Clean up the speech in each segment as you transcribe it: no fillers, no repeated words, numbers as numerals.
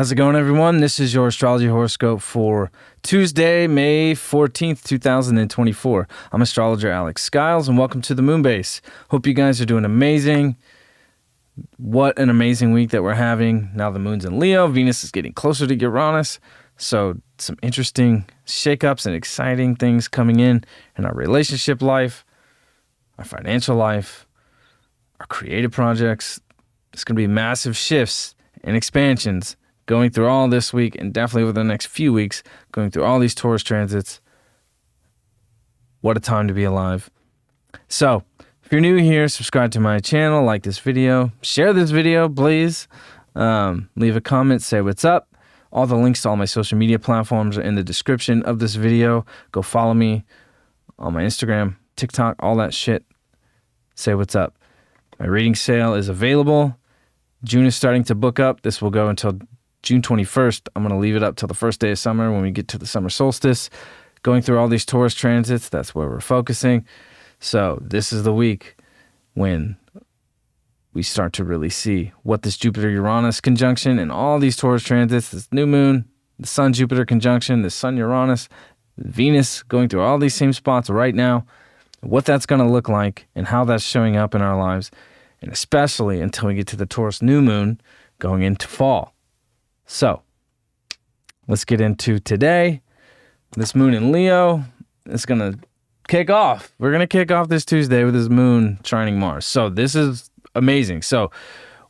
How's it going, everyone? This is your Astrology Horoscope for Tuesday, May 14th, 2024. I'm astrologer Alex Skyles, and welcome to the Moonbase. Hope you guys are doing amazing. What an amazing week that we're having. Now the moon's in Leo. Venus is getting closer to Uranus. So some interesting shakeups and exciting things coming in our relationship life, our financial life, our creative projects. It's going to be massive shifts and expansions going through all this week, and definitely over the next few weeks, going through all these Taurus transits. What a time to be alive. So, if you're new here, subscribe to my channel, like this video, share this video, please. Leave a comment, say what's up. All the links to all my social media platforms are in the description of this video. Go follow me on my Instagram, TikTok, all that shit. Say what's up. My reading sale is available. June is starting to book up. This will go until June 21st. I'm going to leave it up till the first day of summer when we get to the summer solstice. Going through all these Taurus transits, that's where we're focusing. So this is the week when we start to really see what this Jupiter-Uranus conjunction and all these Taurus transits, this new moon, the Sun-Jupiter conjunction, the Sun-Uranus, Venus going through all these same spots right now, what that's going to look like and how that's showing up in our lives, and especially until we get to the Taurus new moon going into fall. So, let's get into today. This moon in Leo is going to kick off. We're going to kick off this Tuesday with this moon trining Mars. So, this is amazing. So,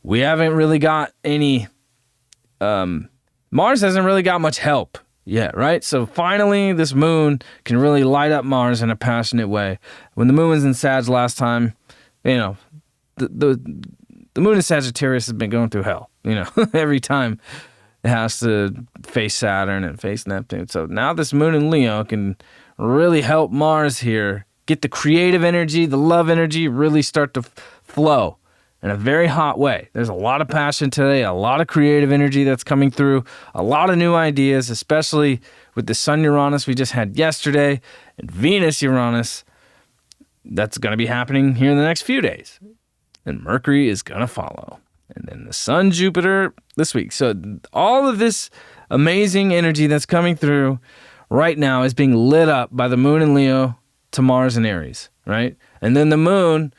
we haven't really got any, Mars hasn't really got much help yet, right? So, finally, this moon can really light up Mars in a passionate way. When the moon was in Sag last time, you know, the moon in Sagittarius has been going through hell, you know, every time. It has to face Saturn and face Neptune. So now this moon in Leo can really help Mars here get the creative energy, the love energy, really start to flow in a very hot way. There's a lot of passion today, a lot of creative energy that's coming through, a lot of new ideas, especially with the Sun-Uranus we just had yesterday, and Venus-Uranus that's going to be happening here in the next few days. And Mercury is going to follow. And then the Sun, Jupiter this week. So all of this amazing energy that's coming through right now is being lit up by the moon in Leo to Mars in Aries, right? And then the moon,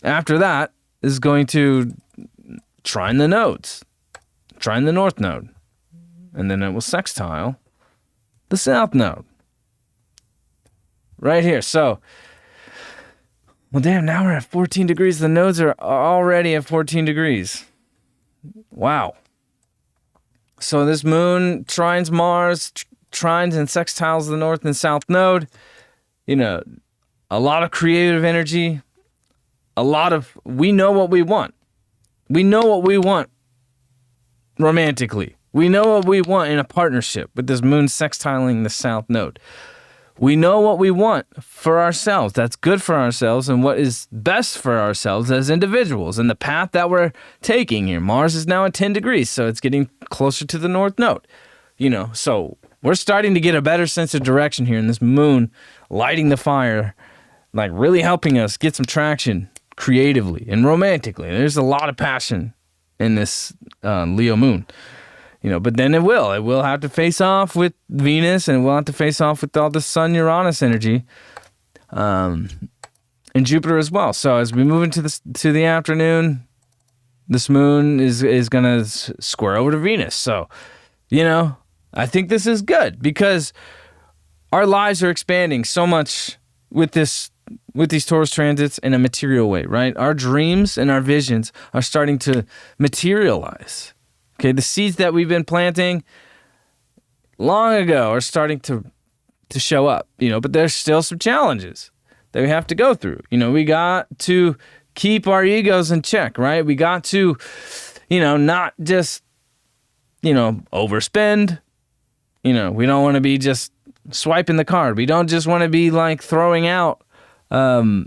after that, is going to trine the nodes, trine the north node. And then it will sextile the south node. Right here. So, well, damn, now we're at 14 degrees. The nodes are already at 14 degrees. Wow. So this moon trines Mars, trines and sextiles the north and south node. You know, a lot of creative energy. We know what we want. We know what we want romantically. We know what we want in a partnership with this moon sextiling the south node. We know what we want for ourselves. That's good for ourselves and what is best for ourselves as individuals and the path that we're taking here. Mars is now at 10 degrees, so it's getting closer to the north node. You know, so we're starting to get a better sense of direction here, and this moon lighting the fire, like really helping us get some traction creatively and romantically. There's a lot of passion in this Leo moon. You know, but then it will have to face off with Venus, and it will have to face off with all the Sun-Uranus energy, and Jupiter as well. So as we move into the afternoon, this moon is going to square over to Venus. So, you know, I think this is good because our lives are expanding so much with these Taurus transits in a material way, right? Our dreams and our visions are starting to materialize. Okay, the seeds that we've been planting long ago are starting to show up, you know, but there's still some challenges that we have to go through. You know, we got to keep our egos in check, right? We got to, you know, not just, you know, overspend. You know, we don't want to be just swiping the card. We don't just want to be like throwing out our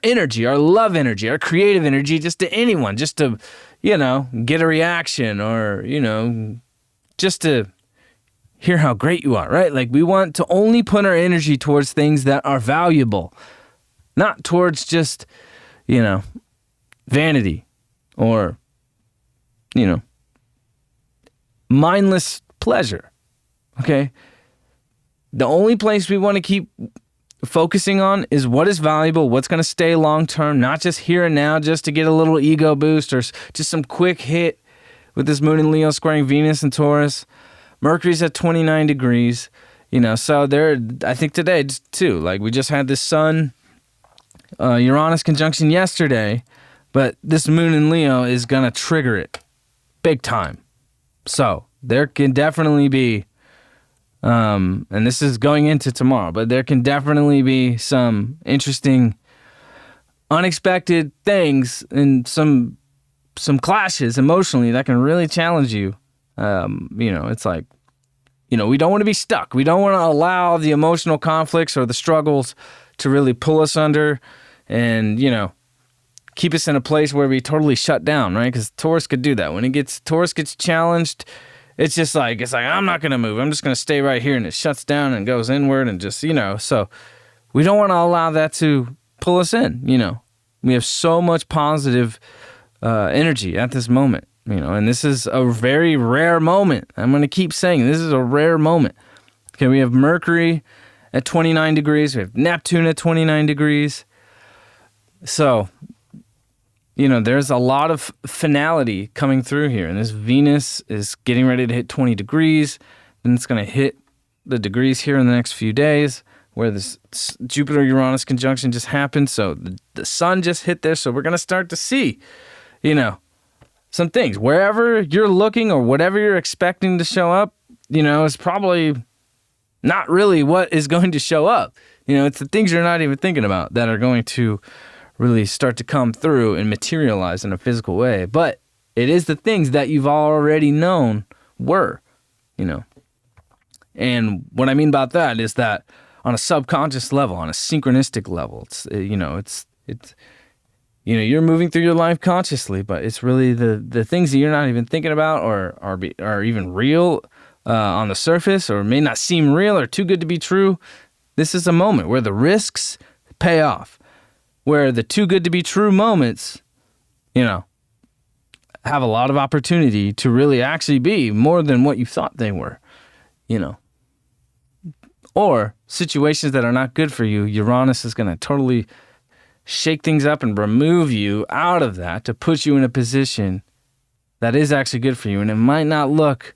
energy, our love energy, our creative energy just to anyone, just to, you know, get a reaction or, you know, just to hear how great you are, right? Like we want to only put our energy towards things that are valuable, not towards just, you know, vanity or mindless pleasure. Okay? The only place we want to keep focusing on is what is valuable, what's going to stay long term, not just here and now, just to get a little ego boost or just some quick hit with this moon in Leo squaring Venus and Taurus. Mercury's at 29 degrees, so there, I think today too, like we just had this Sun Uranus conjunction yesterday, but this moon in Leo is going to trigger it big time. So there can definitely be, and this is going into tomorrow, but there can definitely be some interesting, unexpected things and some clashes emotionally that can really challenge you. It's like, we don't want to be stuck. We don't want to allow the emotional conflicts or the struggles to really pull us under and, keep us in a place where we totally shut down, right? Because Taurus could do that. When Taurus gets challenged, it's like, I'm not going to move. I'm just going to stay right here. And it shuts down and goes inward and just, so we don't want to allow that to pull us in, We have so much positive energy at this moment, and this is a very rare moment. I'm going to keep saying this is a rare moment. Okay, we have Mercury at 29 degrees. We have Neptune at 29 degrees. So, there's a lot of finality coming through here. And this Venus is getting ready to hit 20 degrees. Then it's going to hit the degrees here in the next few days where this Jupiter-Uranus conjunction just happened. So the sun just hit there. So we're going to start to see, some things. Wherever you're looking or whatever you're expecting to show up, is probably not really what is going to show up. It's the things you're not even thinking about that are going to really start to come through and materialize in a physical way. But it is the things that you've already known were, And what I mean about that is that on a subconscious level, on a synchronistic level, you're moving through your life consciously, but it's really the things that you're not even thinking about or are even real on the surface or may not seem real or too good to be true. This is a moment where the risks pay off, where the too good to be true moments, have a lot of opportunity to really actually be more than what you thought they were, Or situations that are not good for you, Uranus is going to totally shake things up and remove you out of that to put you in a position that is actually good for you. And it might not look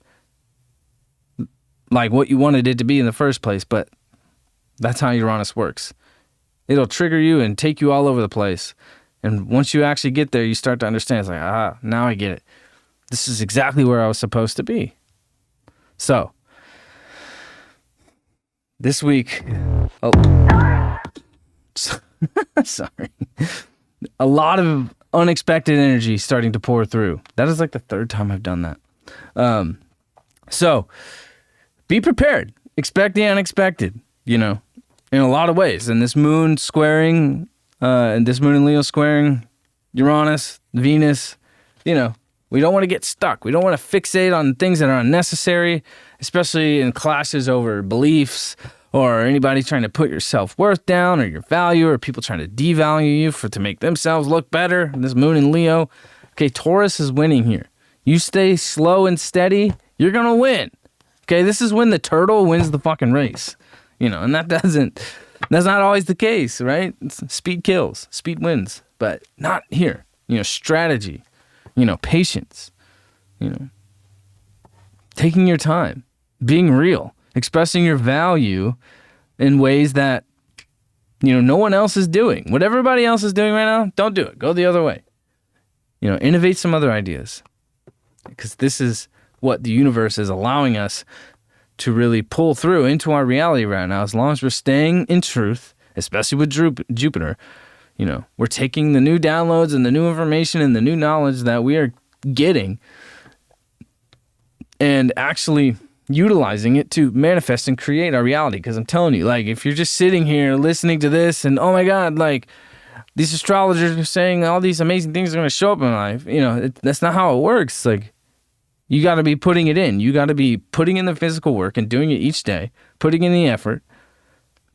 like what you wanted it to be in the first place, but that's how Uranus works. It'll trigger you and take you all over the place. And once you actually get there, you start to understand. It's like, now I get it. This is exactly where I was supposed to be. So, this week, sorry. A lot of unexpected energy starting to pour through. That is like the third time I've done that. So, be prepared. Expect the unexpected, in a lot of ways. And this moon squaring, and this moon in Leo squaring Uranus, Venus, we don't want to get stuck. We don't want to fixate on things that are unnecessary, especially in clashes over beliefs or anybody trying to put your self-worth down or your value or people trying to devalue you to make themselves look better. This moon in Leo. Okay, Taurus is winning here. You stay slow and steady, you're going to win. Okay, this is when the turtle wins the fucking race. And that's not always the case, right? Speed kills, speed wins, but not here. Strategy, patience, taking your time, being real, expressing your value in ways that, no one else is doing. What everybody else is doing right now, don't do it. Go the other way. Innovate some other ideas. Because this is what the universe is allowing us to really pull through into our reality right now. As long as we're staying in truth, especially with Jupiter, we're taking the new downloads and the new information and the new knowledge that we are getting and actually utilizing it to manifest and create our reality. Because I'm telling you, if you're just sitting here listening to this and, oh my God, these astrologers are saying all these amazing things are going to show up in life, that's not how it works. You got to be putting it in. You got to be putting in the physical work and doing it each day, putting in the effort.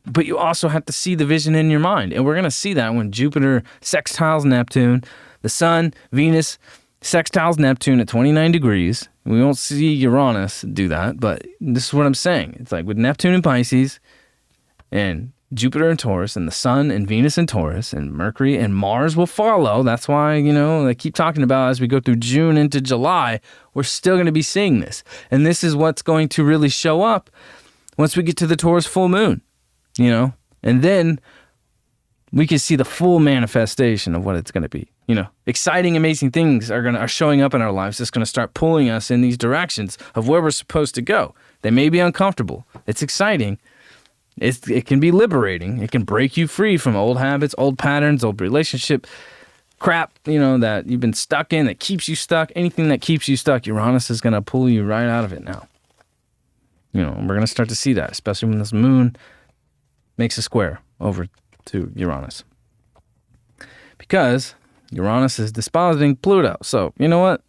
But you also have to see the vision in your mind. And we're going to see that when Jupiter sextiles Neptune, the Sun, Venus sextiles Neptune at 29 degrees. We won't see Uranus do that, but this is what I'm saying. It's like with Neptune in Pisces and Jupiter in Taurus and the Sun and Venus in Taurus and Mercury and Mars will follow. That's why, I keep talking about as we go through June into July, we're still going to be seeing this. And this is what's going to really show up once we get to the Taurus full moon, and then we can see the full manifestation of what it's going to be. Exciting, amazing things are showing up in our lives. It's going to start pulling us in these directions of where we're supposed to go. They may be uncomfortable. It's exciting. It can be liberating. It can break you free from old habits, old patterns, old relationship crap, that you've been stuck in, that keeps you stuck. Anything that keeps you stuck, Uranus is going to pull you right out of it now. We're going to start to see that, especially when this moon makes a square over to Uranus. Because Uranus is dispositing Pluto. So, you know what?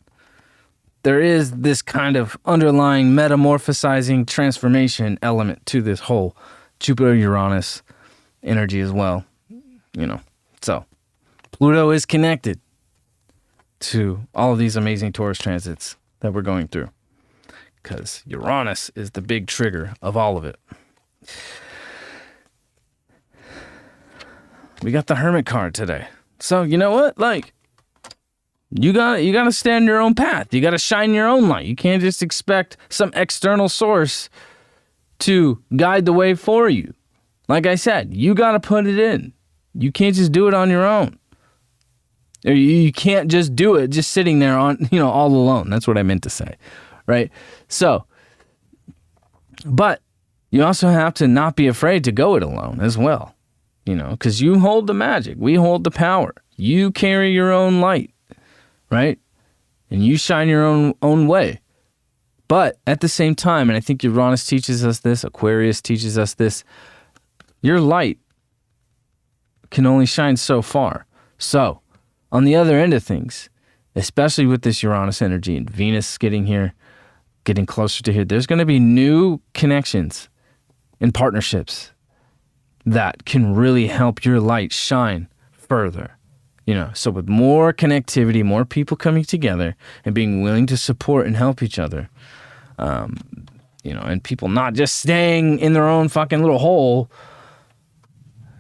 There is this kind of underlying metamorphosizing transformation element to this whole Jupiter-Uranus energy as well. So Pluto is connected to all of these amazing Taurus transits that we're going through. Because Uranus is the big trigger of all of it. We got the Hermit card today. So, you know what? You got to stand your own path. You got to shine your own light. You can't just expect some external source to guide the way for you. Like I said, you got to put it in. You can't just do it on your own. Or you can't just do it just sitting there on, all alone. That's what I meant to say, right? So, but you also have to not be afraid to go it alone as well. Because you hold the magic. We hold the power. You carry your own light, right? And you shine your own way. But at the same time, and I think Uranus teaches us this, Aquarius teaches us this, your light can only shine so far. So, on the other end of things, especially with this Uranus energy and Venus getting here, getting closer to here, there's going to be new connections and partnerships that can really help your light shine further. So with more connectivity, more people coming together and being willing to support and help each other, and people not just staying in their own fucking little hole,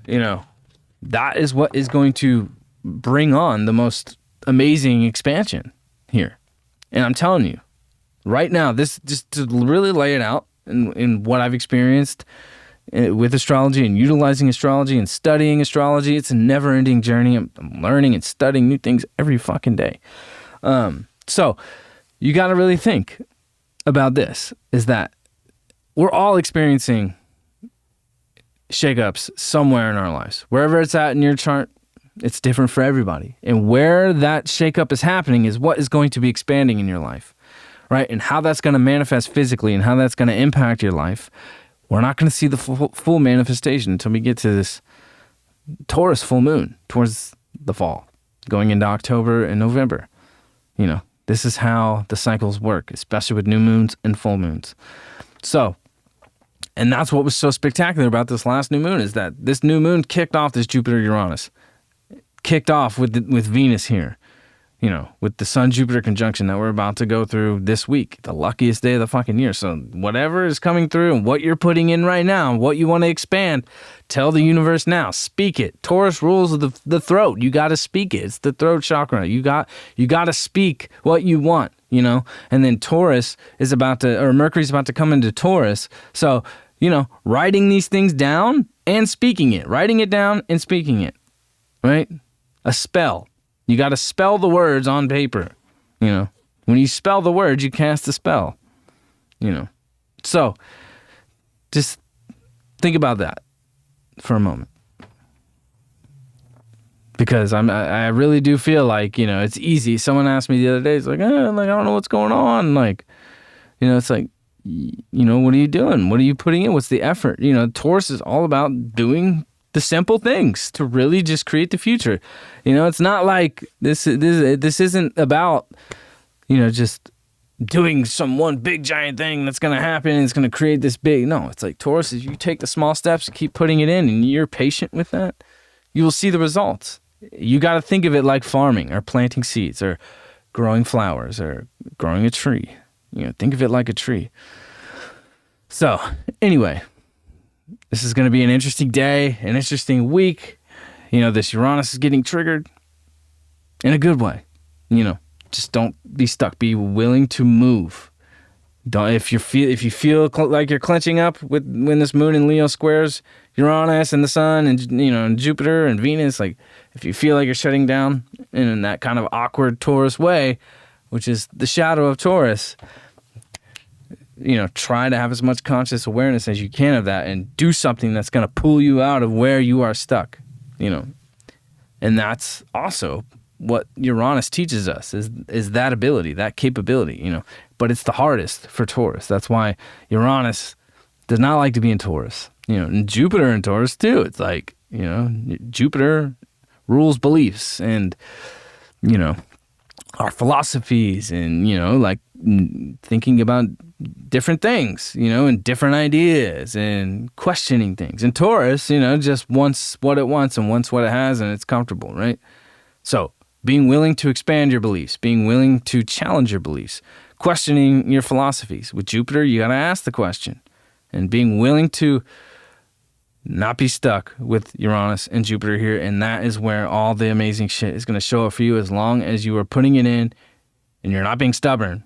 that is what is going to bring on the most amazing expansion here. And I'm telling you, right now, this just to really lay it out in what I've experienced with astrology and utilizing astrology and studying astrology. It's a never-ending journey. I'm learning and studying new things every fucking day. So you got to really think about this, is that we're all experiencing shakeups somewhere in our lives. Wherever it's at in your chart, it's different for everybody. And where that shakeup is happening is what is going to be expanding in your life, right? And how that's going to manifest physically and how that's going to impact your life. We're not going to see the full manifestation until we get to this Taurus full moon towards the fall, going into October and November. This is how the cycles work, especially with new moons and full moons. So, and that's what was so spectacular about this last new moon, is that this new moon kicked off this Jupiter-Uranus, kicked off with Venus here, with the Sun-Jupiter conjunction that we're about to go through this week, the luckiest day of the fucking year. So whatever is coming through and what you're putting in right now, what you want to expand, tell the universe now. Speak it. Taurus rules the throat. You got to speak it. It's the throat chakra. You got to speak what you want, And then Taurus is Mercury's about to come into Taurus. So, writing these things down and speaking it. Writing it down and speaking it, right? A spell. You got to spell the words on paper, When you spell the words, you cast a spell, So, just think about that for a moment. Because I really do feel like, it's easy. Someone asked me the other day, it's like, I don't know what's going on. It's like, what are you doing? What are you putting in? What's the effort? Taurus is all about doing the simple things to really just create the future. It's not like this isn't about, just doing some one big giant thing that's going to happen and it's going to create this big. No, it's like Taurus, if you take the small steps and keep putting it in and you're patient with that, you will see the results. You got to think of it like farming or planting seeds or growing flowers or growing a tree. Think of it like a tree. So anyway, this is going to be an interesting day, an interesting week. This Uranus is getting triggered in a good way. Just don't be stuck. Be willing to move. Don't, if you feel like you're clenching up when this moon in Leo squares Uranus and the sun and and Jupiter and Venus, like if you feel like you're shutting down in that kind of awkward Taurus way, which is the shadow of Taurus, try to have as much conscious awareness as you can of that and do something that's going to pull you out of where you are stuck, And that's also what Uranus teaches us is that ability, that capability, but it's the hardest for Taurus. That's why Uranus does not like to be in Taurus, and Jupiter in Taurus too. It's like, Jupiter rules beliefs and, our philosophies and, like thinking about different things, and different ideas and questioning things. And Taurus, just wants what it wants and wants what it has and it's comfortable, right? So being willing to expand your beliefs, being willing to challenge your beliefs, questioning your philosophies. With Jupiter, you got to ask the question. And being willing to not be stuck with Uranus and Jupiter here. And that is where all the amazing shit is going to show up for you, as long as you are putting it in and you're not being stubborn,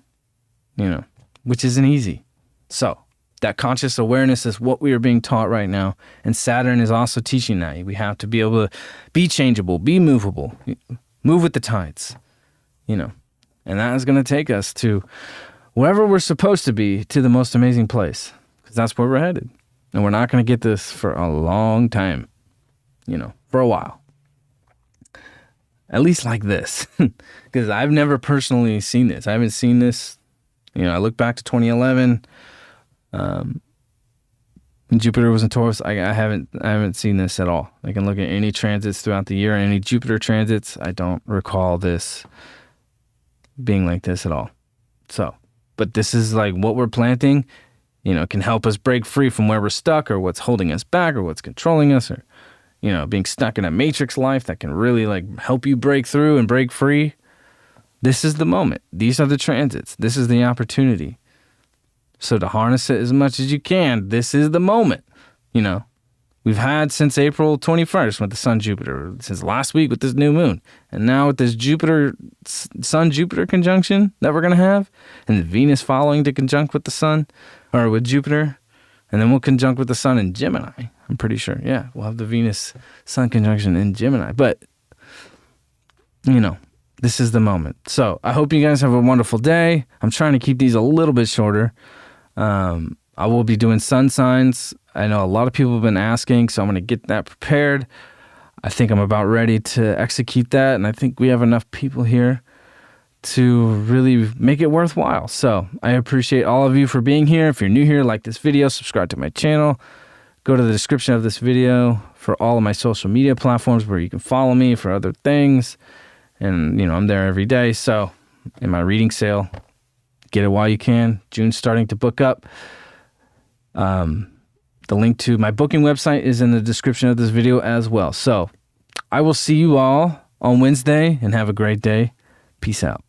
which isn't easy. So that conscious awareness is what we are being taught right now. And Saturn is also teaching that. We have to be able to be changeable, be movable, move with the tides, And that is going to take us to wherever we're supposed to be, to the most amazing place, because that's where we're headed. And we're not going to get this for a long time, for a while. At least like this, because I've never personally seen this. I haven't seen this. I look back to 2011, when Jupiter was in Taurus. I haven't seen this at all. I can look at any transits throughout the year, any Jupiter transits. I don't recall this being like this at all. So, but this is like what we're planting. Can help us break free from where we're stuck or what's holding us back or what's controlling us, or, being stuck in a matrix life that can really like help you break through and break free. This is the moment. These are the transits. This is the opportunity. So to harness it as much as you can, this is the moment. We've had since April 21st with the Sun-Jupiter, since last week with this new moon, and now with this Sun-Jupiter conjunction that we're going to have, and Venus following to conjunct with the Sun, or with Jupiter, and then we'll conjunct with the Sun in Gemini, I'm pretty sure. Yeah, we'll have the Venus-Sun conjunction in Gemini, but, this is the moment. So I hope you guys have a wonderful day. I'm trying to keep these a little bit shorter. I will be doing sun signs. I know a lot of people have been asking, so I'm going to get that prepared. I think I'm about ready to execute that, and I think we have enough people here to really make it worthwhile. So I appreciate all of you for being here. If you're new here, like this video, subscribe to my channel. Go to the description of this video for all of my social media platforms where you can follow me for other things. And, I'm there every day. So in my reading sale, get it while you can. June's starting to book up. The link to my booking website is in the description of this video as well. So I will see you all on Wednesday, and have a great day. Peace out.